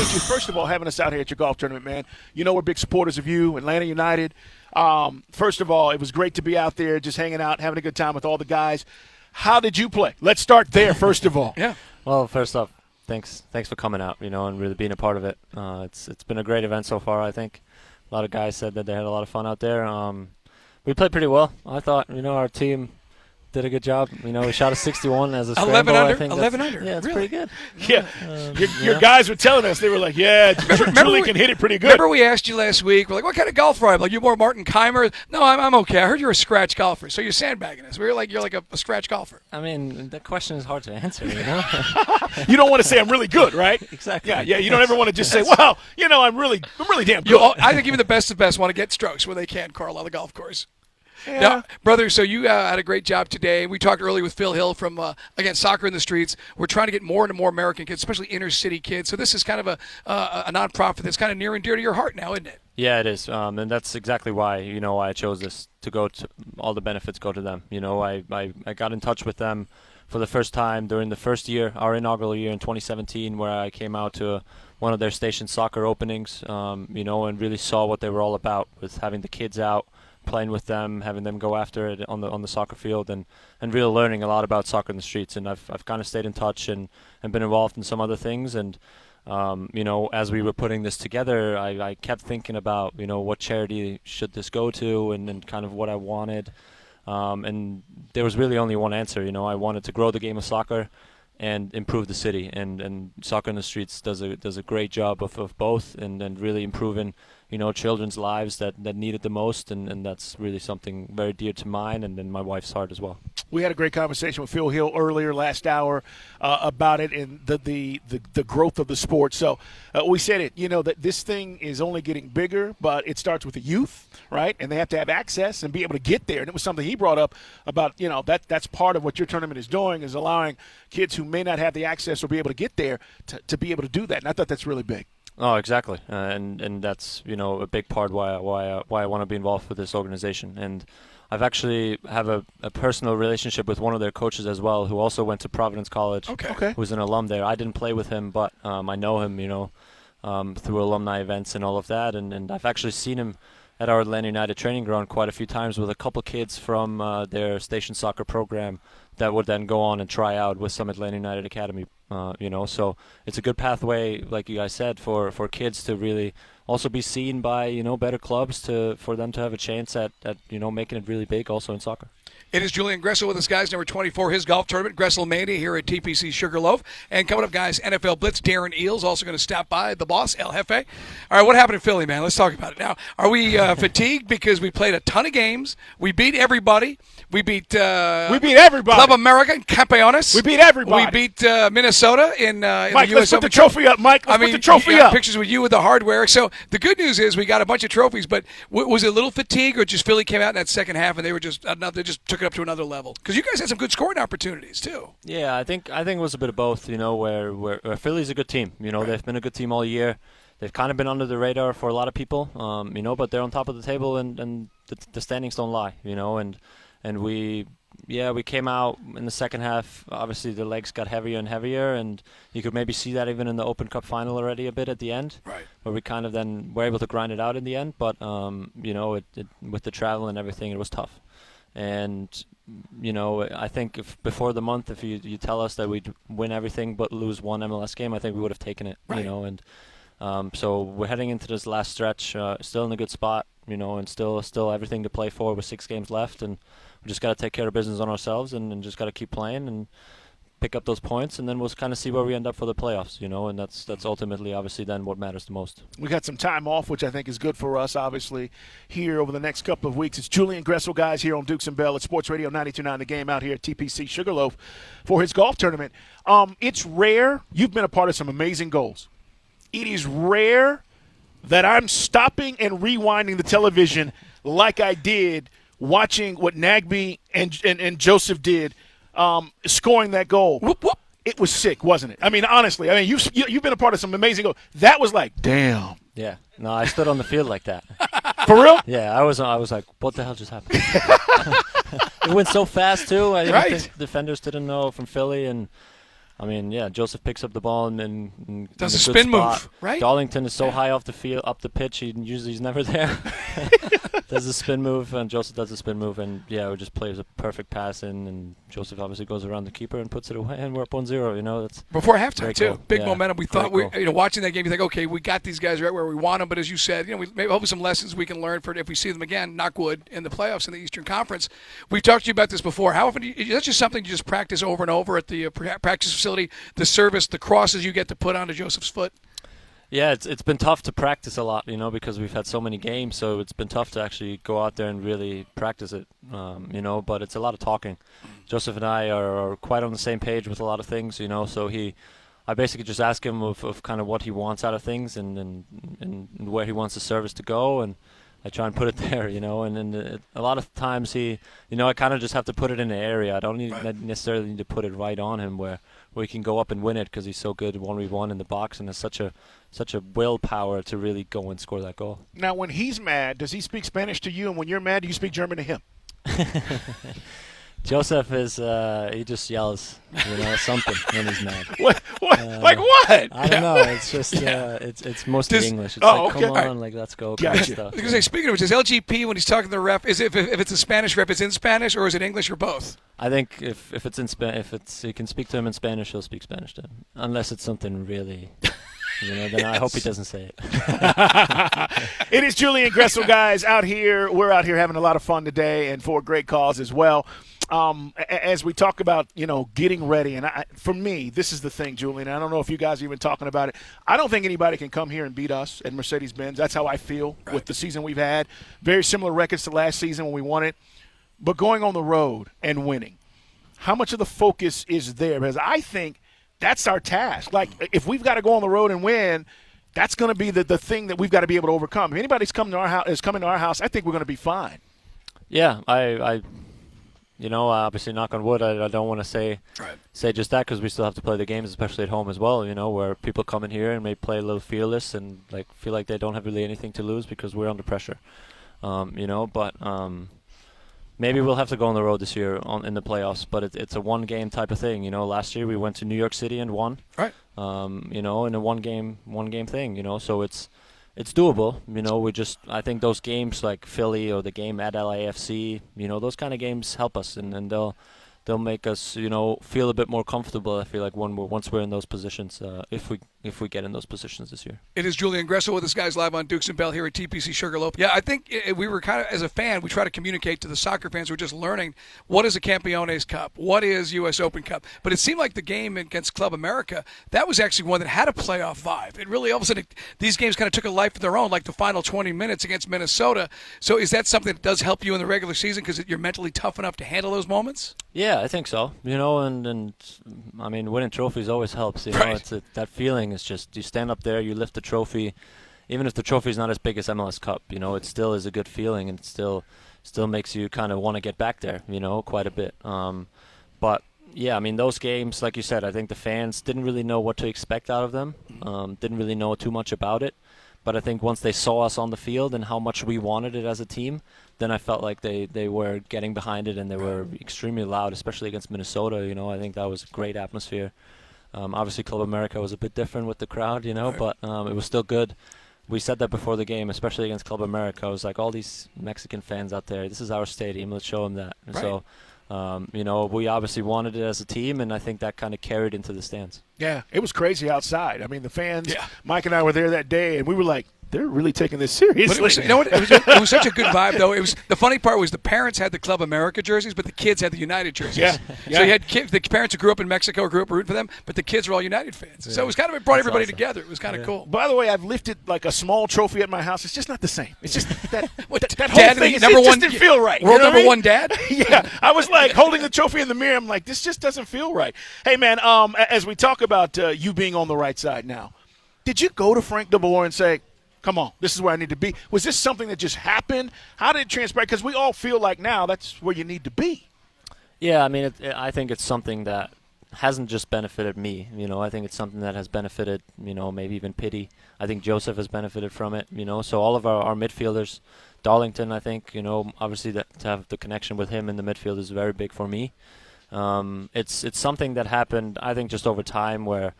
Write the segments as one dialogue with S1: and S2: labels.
S1: appreciate you, first of all, having us out here at your golf tournament, man. You know we're big supporters of you, Atlanta United. First of all, it was great to be out there just hanging out, having a good time with all the guys. How did you play? Let's start there, first of all.
S2: Yeah.
S3: Well, first off, thanks for coming out, and really being a part of it. It's been a great event so far, I think. A lot of guys said that they had a lot of fun out there. We played pretty well. I thought, our team did a good job. We shot a 61 as a scramble.
S2: 11 under?
S3: I think
S2: 11 under.
S3: Yeah, it's
S2: Really?
S3: pretty good.
S1: Yeah. Your guys were telling us, they were like, Julie can hit it pretty good.
S2: Remember we asked you last week, we're like, what kind of golfer are you? Like, you're more Martin Keimer? No, I'm okay. I heard you're a scratch golfer, so you're sandbagging us. We were like, you're like a scratch golfer.
S3: I mean, that question is hard to answer,
S1: You don't want to say I'm really good, right?
S3: Exactly.
S1: Yeah, you don't ever want to just say, well, I'm really damn good.
S2: I think even the best of the best want to get strokes where they can, Carl, on the golf course.
S1: Yeah.
S2: Now, brother, so you had a great job today. We talked earlier with Phil Hill from, again, Soccer in the Streets. We're trying to get more and more American kids, especially inner city kids. So this is kind of a nonprofit that's kind of near and dear to your heart now, isn't it?
S3: Yeah, it is, and that's exactly why I chose this to go to. All the benefits go to them. I got in touch with them for the first time during the first year, our inaugural year in 2017, where I came out to one of their station soccer openings, and really saw what they were all about with having the kids out, playing with them, having them go after it on the soccer field, and really learning a lot about soccer in the streets. And I've kind of stayed in touch and been involved in some other things. And as we were putting this together, I kept thinking about what charity should this go to, and kind of what I wanted. And there was really only one answer. I wanted to grow the game of soccer and improve the city. And Soccer in the Streets does a great job of both, and really improving children's lives that need it the most, and that's really something very dear to mine and my wife's heart as well.
S1: We had a great conversation with Phil Hill earlier last hour about it and the growth of the sport. So we said it, that this thing is only getting bigger, but it starts with the youth, right? And they have to have access and be able to get there. And it was something he brought up about, that's part of what your tournament is doing, is allowing kids who may not have the access or be able to get there to be able to do that. And I thought that's really big.
S3: Oh, exactly, and that's a big part why I want to be involved with this organization. And I've actually have a personal relationship with one of their coaches as well, who also went to Providence College.
S1: Okay.
S3: Who's an alum there. I didn't play with him, but I know him, through alumni events and all of that. And I've actually seen him at our Atlanta United training ground quite a few times with a couple kids from their station soccer program that would then go on and try out with some Atlanta United Academy. So it's a good pathway, like you guys said, for kids to really also be seen by better clubs for them to have a chance at making it really big also in soccer.
S2: It is Julian Gressel with us, guys. Number 24, his golf tournament, Gresselmania here at TPC Sugarloaf. And coming up, guys, NFL Blitz, Darren Eales also going to stop by, the boss, El Jefe. All right, what happened in Philly, man? Let's talk about it now. Are we fatigued because we played a ton of games? We beat everybody. We beat
S1: everybody.
S2: Club America and Campeones.
S1: We beat everybody.
S2: We beat Minnesota in
S1: Mike,
S2: the
S1: let's
S2: US
S1: put
S2: Open
S1: the trophy up, Mike. Let's put the trophy up.
S2: Pictures with you with the hardware. So the good news is we got a bunch of trophies, but was it a little fatigue, or just Philly came out in that second half and they just took it up to another level? Because you guys had some good scoring opportunities too.
S3: Yeah, I think it was a bit of both. Where Philly's a good team.
S2: Right.
S3: They've been a good team all year. They've kind of been under the radar for a lot of people. But they're on top of the table, and the standings don't lie. And we came out in the second half. Obviously, the legs got heavier and heavier, and you could maybe see that even in the Open Cup final already a bit at the end,
S2: right?
S3: Where we kind of then were able to grind it out in the end. But with the travel and everything, it was tough. And I think before the month, if you tell us that we'd win everything but lose one MLS game, I think we would have taken it.
S2: Right.
S3: So we're heading into this last stretch, still in a good spot, and still everything to play for with 6 games left, and we just got to take care of business on ourselves and just got to keep playing and pick up those points, and then we'll kind of see where we end up for the playoffs, and that's ultimately obviously then what matters the most.
S1: We got some time off, which I think is good for us, obviously, here over the next couple of weeks. It's Julian Gressel, guys, here on Dukes and Bell at Sports Radio 92.9 The Game out here at TPC Sugarloaf for his golf tournament. It's rare. You've been a part of some amazing goals. It is rare that I'm stopping and rewinding the television like I did watching what Nagby and Joseph did, scoring that goal.
S2: Whoop, whoop.
S1: It was sick, wasn't it? I mean, honestly, you've been a part of some amazing goals. That was like, damn.
S3: Yeah. No, I stood on the field like that.
S1: For real?
S3: Yeah, I was like, what the hell just happened? It went so fast too. I think defenders didn't know from Philly, and I mean, yeah, Joseph picks up the ball and
S2: Does
S3: in
S2: a
S3: good
S2: spin
S3: spot.
S2: move, right?
S3: Darlington is so high off the field, up the pitch, he's never there. Does a spin move, and Joseph does a spin move, and yeah, it just plays a perfect pass in, and Joseph obviously goes around the keeper and puts it away, and we're up 1-0. You know, that's
S2: Before halftime
S3: great
S2: too,
S3: goal.
S2: big
S3: Yeah,
S2: momentum. We
S3: great
S2: thought
S3: goal.
S2: watching that game, you think, okay, we got these guys right where we want them. But as you said, we maybe hopefully some lessons we can learn for if we see them again, knock wood, in the playoffs in the Eastern Conference. We've talked to you about this before. How often is that just something you just practice over and over at the practice facility? The service, the crosses you get to put onto Joseph's foot.
S3: Yeah, it's been tough to practice a lot, because we've had so many games. So it's been tough to actually go out there and really practice it, But it's a lot of talking. Joseph and I are quite on the same page with a lot of things, So I basically just ask him of kind of what he wants out of things and where he wants the service to go, and I try and put it there, And then a lot of times I kind of just have to put it in the area. I don't necessarily need to put it right on him where he can go up and win it because he's so good 1v1 in the box and has such a willpower to really go and score that goal.
S1: Now, when he's mad, does he speak Spanish to you? And when you're mad, do you speak German to him?
S3: Joseph is he just yells, something when he's mad.
S1: What? Like what?
S3: I don't know. It's just it's mostly English. It's come on, let's go. Kind of stuff.
S2: I was going to say, speaking of which, is LGP when he's talking to the ref, is it if it's a Spanish ref, it's in Spanish, or is it English, or both?
S3: I think if it's in if you can speak to him in Spanish, he'll speak Spanish to him, unless it's something really. Then I hope he doesn't say it.
S1: It is Julian Gressel, guys, out here. We're out here having a lot of fun today and for a great cause as well. As we talk about, getting ready, and for me, this is the thing, Julian. I don't know if you guys are even talking about it. I don't think anybody can come here and beat us at Mercedes-Benz. That's how I feel with the season we've had. Very similar records to last season when we won it. But going on the road and winning, how much of the focus is there? Because I think that's our task. Like, if we've got to go on the road and win, that's going to be the thing that we've got to be able to overcome. If anybody's coming to our house, I think we're going to be fine.
S3: Yeah, I obviously knock on wood. I don't want to say just that because we still have to play the games, especially at home as well. Where people come in here and may play a little fearless and feel like they don't have really anything to lose because we're under pressure. Maybe we'll have to go on the road this year in the playoffs, but it's a one-game type of thing. Last year we went to New York City and won.
S2: Right.
S3: In a one-game thing. So it's doable. I think those games like Philly or the game at LAFC, those kind of games help us, and they'll make us, feel a bit more comfortable. I feel like once we're in those positions, if we get in those positions this year.
S2: It is Julian Gressel with us, guys, live on Dukes and Bell here at TPC Sugarloaf. Yeah, I think we were kind of, as a fan, we try to communicate to the soccer fans who are just learning what is a Campeones Cup, what is U.S. Open Cup. But it seemed like the game against Club America, that was actually one that had a playoff vibe. It really, all of a sudden, these games kind of took a life of their own, like the final 20 minutes against Minnesota. So is that something that does help you in the regular season because you're mentally tough enough to handle those moments?
S3: Yeah, I think so. And I mean, winning trophies always helps.
S2: Right.
S3: That feeling is just you stand up there, you lift the trophy, even if the trophy is not as big as MLS Cup. It still is a good feeling, and it still makes you kind of want to get back there. Quite a bit. But yeah, I mean, those games, like you said, I think the fans didn't really know what to expect out of them. Didn't really know too much about it. But I think once they saw us on the field and how much we wanted it as a team, then I felt like they were getting behind it and they were extremely loud, especially against Minnesota. I think that was a great atmosphere. Obviously, Club America was a bit different with the crowd, but it was still good. We said that before the game, especially against Club America. I was like, all these Mexican fans out there, this is our stadium. Let's show them that. And so, we obviously wanted it as a team, and I think that kind of carried into the stands.
S1: Yeah, it was crazy outside. I mean, the fans, Mike and I were there that day, and we were like, they're really taking this seriously.
S2: But it was, it was such a good vibe, though. It was the funny part was the parents had the Club America jerseys, but the kids had the United jerseys.
S1: Yeah.
S2: So you had the parents who grew up in Mexico or grew up rooting for them, but the kids were all United fans. So it was kind of, it brought everybody together. It was kind of cool.
S1: By the way, I've lifted like a small trophy at my house. It's just not the same. It's just that whole
S2: Dad,
S1: thing. It
S2: number
S1: just
S2: one,
S1: didn't feel right.
S2: World
S1: You know
S2: number
S1: what I mean?
S2: one dad?
S1: Yeah. I was like holding the trophy in the mirror. I'm like, this just doesn't feel right. Hey, man, as we talk about you being on the right side now, did you go to Frank DeBoer and say, come on, this is where I need to be? Was this something that just happened? How did it transpire? Because we all feel like now that's where you need to be.
S3: Yeah, I mean, I think it's something that hasn't just benefited me. I think it's something that has benefited, maybe even Pity. I think Joseph has benefited from it, So all of our midfielders, Darlington, I think, obviously to have the connection with him in the midfield is very big for me. It's something that happened, I think, just over time where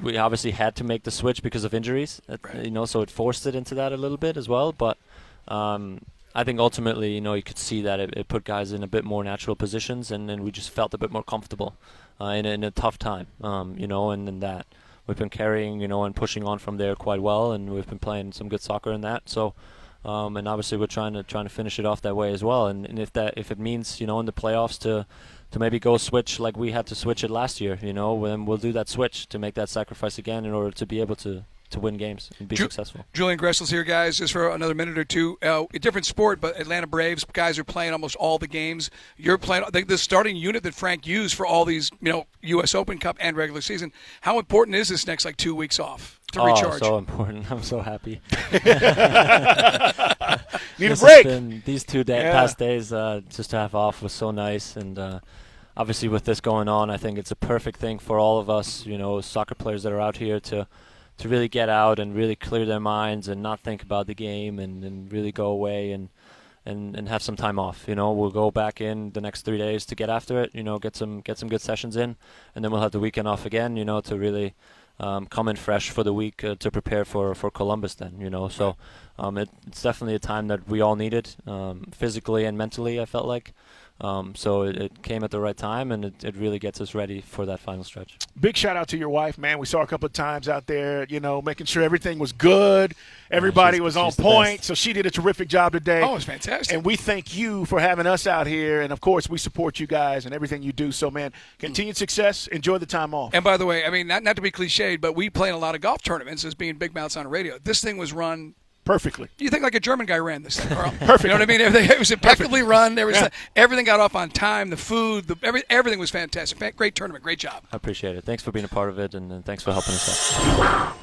S3: we obviously had to make the switch because of injuries, so it forced it into that a little bit as well. But I think ultimately, you could see that it put guys in a bit more natural positions, and then we just felt a bit more comfortable in a tough time, and then that we've been carrying, and pushing on from there quite well, and we've been playing some good soccer in that. So, and obviously we're trying to finish it off that way as well. And if it means, in the playoffs to maybe go switch like we had to switch it last year, then we'll do that switch to make that sacrifice again in order to be able to win games and be successful.
S2: Julian Gressel's here, guys, just for another minute or two. A different sport, but Atlanta Braves guys are playing almost all the games. You're playing the starting unit that Frank used for all these, U.S. Open Cup and regular season. How important is this next 2 weeks off to recharge?
S3: Oh, so important. I'm so happy.
S1: Need a break.
S3: These past days, just to have off was so nice, and obviously with this going on, I think it's a perfect thing for all of us, soccer players that are out here to really get out and really clear their minds and not think about the game and really go away and have some time off. We'll go back in the next 3 days to get after it, get some good sessions in, and then we'll have the weekend off again, to really come in fresh for the week to prepare for Columbus then, So it's definitely a time that we all needed, physically and mentally, I felt like. So it came at the right time, and it really gets us ready for that final stretch.
S1: Big shout out to your wife, man. We saw her a couple of times out there, making sure everything was good. Everybody was on point, so she did a terrific job today.
S2: Oh, it was fantastic.
S1: And we thank you for having us out here, and, of course, we support you guys and everything you do. So, man, continued success. Enjoy the time off.
S2: And, by the way, not to be cliched, but we play in a lot of golf tournaments as being Big Mouths on radio. This thing was run
S1: perfectly.
S2: You think like a German guy ran this thing, Carl?
S1: Perfect.
S2: You know what I mean? It was impeccably run. There was everything got off on time. The food, everything was fantastic. Great tournament. Great job.
S3: I appreciate it. Thanks for being a part of it, and thanks for helping us out.